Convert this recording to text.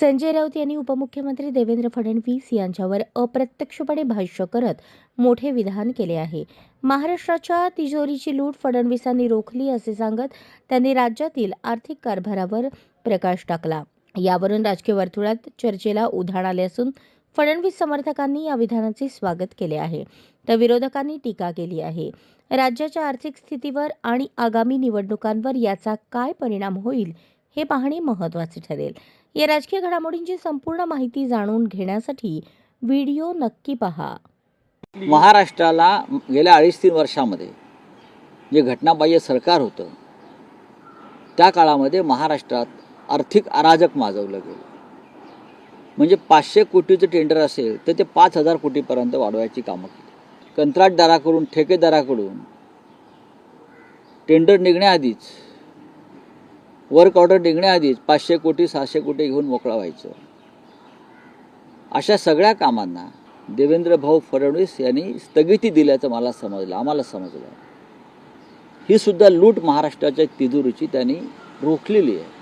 संजय राऊत यांनी उपमुख्यमंत्री देवेंद्र फडणवीस यांच्यावर अप्रत्यक्षपणे भाष्य करत मोठे विधान केले आहे. महाराष्ट्राच्या तिजोरीची लूट फडणवीसांनी रोखली असे सांगत त्यांनी राज्यातील आर्थिक कारभारावर प्रकाश टाकला. यावरून राजकीय वर्तुळात चर्चेला उधाण आले असून फडणवीस समर्थकांनी या विधानाचे स्वागत केले आहे, तर विरोधकांनी टीका केली आहे. राज्याच्या आर्थिक स्थितीवर आणि आगामी निवडणुकांवर याचा काय परिणाम होईल हे पाहणे महत्त्वाचे ठरेल. या राजकीय घडामोडींची संपूर्ण माहिती जाणून घेण्यासाठी व्हिडिओ नक्की पहा. महाराष्ट्राला गेल्या 2.5-3 वर्षामध्ये जे घटनाबाह्य सरकार होतं त्या काळामध्ये महाराष्ट्रात आर्थिक अराजक माजवलं गेलं. म्हणजे 500 कोटीचं टेंडर असेल तर ते 5,000 कोटीपर्यंत वाढवायची कामं केली. कंत्राटदाराकडून, ठेकेदाराकडून टेंडर निघण्याआधीच, वर्क ऑर्डर निघण्याआधीच 500 कोटी 600 कोटी घेऊन मोकळा व्हायचं. अशा सगळ्या कामांना देवेंद्र भाऊ फडणवीस यांनी स्थगिती दिल्याचं आम्हाला समजलं. ही सुद्धा लूट महाराष्ट्राच्या तिजोरीची त्यांनी रोखलेली आहे.